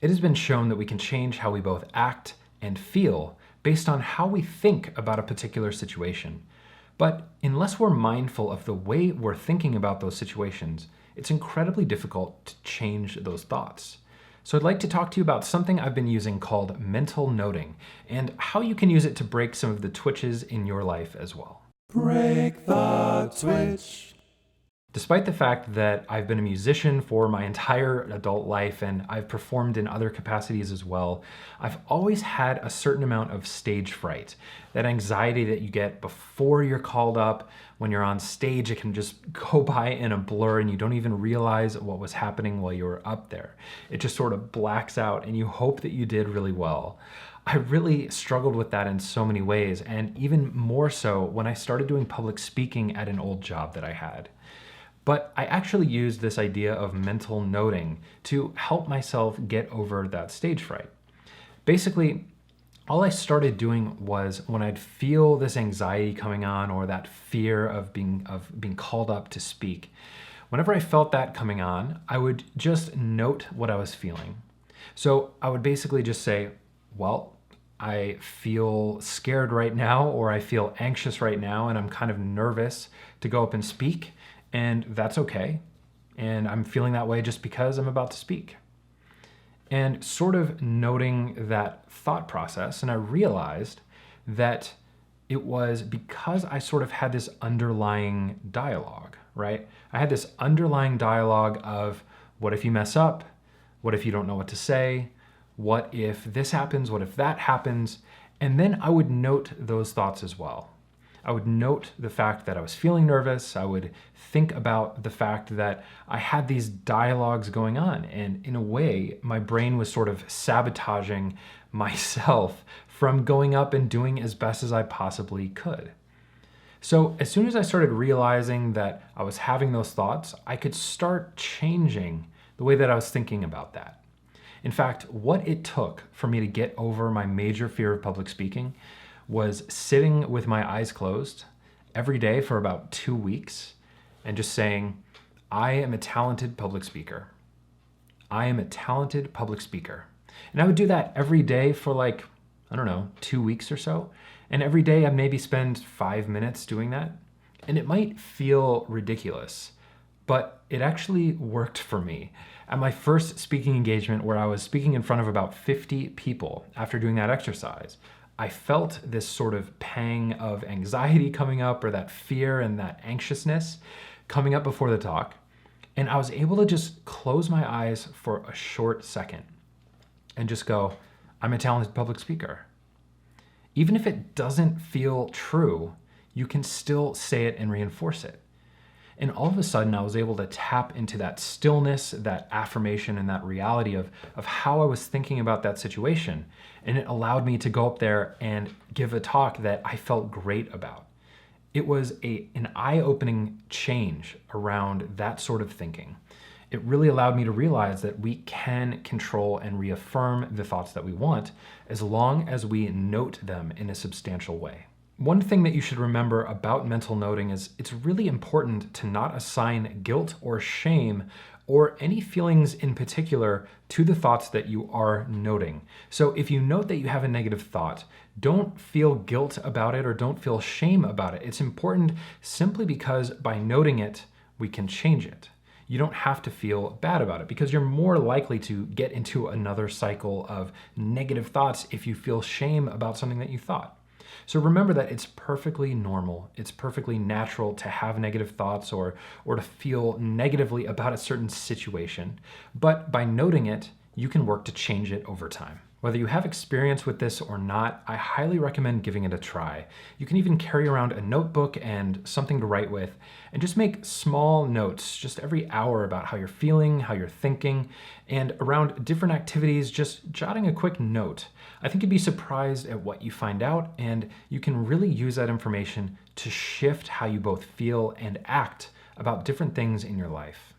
It has been shown that we can change how we both act and feel based on how we think about a particular situation. But unless we're mindful of the way we're thinking about those situations, it's incredibly difficult to change those thoughts. So I'd like to talk to you about something I've been using called mental noting and how you can use it to break some of the twitches in your life as well. Break the twitch. Despite the fact that I've been a musician for my entire adult life and I've performed in other capacities as well, I've always had a certain amount of stage fright. That anxiety that you get before you're called up. When you're on stage, it can just go by in a blur and you don't even realize what was happening while you were up there. It just sort of blacks out and you hope that you did really well. I really struggled with that in so many ways, and even more so when I started doing public speaking at an old job that I had. But I actually used this idea of mental noting to help myself get over that stage fright. Basically, all I started doing was when I'd feel this anxiety coming on or that fear of being called up to speak, whenever I felt that coming on, I would just note what I was feeling. So I would basically just say, well, I feel scared right now, or I feel anxious right now, and I'm kind of nervous to go up and speak. And that's okay. And I'm feeling that way just because I'm about to speak. And sort of noting that thought process, and I realized that it was because I sort of had this underlying dialogue, right? I had this underlying dialogue of, what if you mess up? What if you don't know what to say? What if this happens? What if that happens? And then I would note those thoughts as well. I would note the fact that I was feeling nervous. I would think about the fact that I had these dialogues going on. And in a way, my brain was sort of sabotaging myself from going up and doing as best as I possibly could. So as soon as I started realizing that I was having those thoughts, I could start changing the way that I was thinking about that. In fact, what it took for me to get over my major fear of public speaking was sitting with my eyes closed every day for about 2 weeks and just saying, I am a talented public speaker. I am a talented public speaker. And I would do that every day for 2 weeks or so. And every day I'd maybe spend 5 minutes doing that. And it might feel ridiculous, but it actually worked for me. At my first speaking engagement, where I was speaking in front of about 50 people after doing that exercise, I felt this sort of pang of anxiety coming up, or that fear and that anxiousness coming up before the talk. And I was able to just close my eyes for a short second and just go, I'm a talented public speaker. Even if it doesn't feel true, you can still say it and reinforce it. And all of a sudden, I was able to tap into that stillness, that affirmation, and that reality of how I was thinking about that situation. And it allowed me to go up there and give a talk that I felt great about. It was an eye-opening change around that sort of thinking. It really allowed me to realize that we can control and reaffirm the thoughts that we want as long as we note them in a substantial way. One thing that you should remember about mental noting is it's really important to not assign guilt or shame or any feelings in particular to the thoughts that you are noting. So if you note that you have a negative thought, don't feel guilt about it or don't feel shame about it. It's important simply because by noting it, we can change it. You don't have to feel bad about it because you're more likely to get into another cycle of negative thoughts if you feel shame about something that you thought. So remember that it's perfectly normal, it's perfectly natural to have negative thoughts or to feel negatively about a certain situation. But by noting it, you can work to change it over time. Whether you have experience with this or not, I highly recommend giving it a try. You can even carry around a notebook and something to write with, and just make small notes just every hour about how you're feeling, how you're thinking, and around different activities, just jotting a quick note. I think you'd be surprised at what you find out, and you can really use that information to shift how you both feel and act about different things in your life.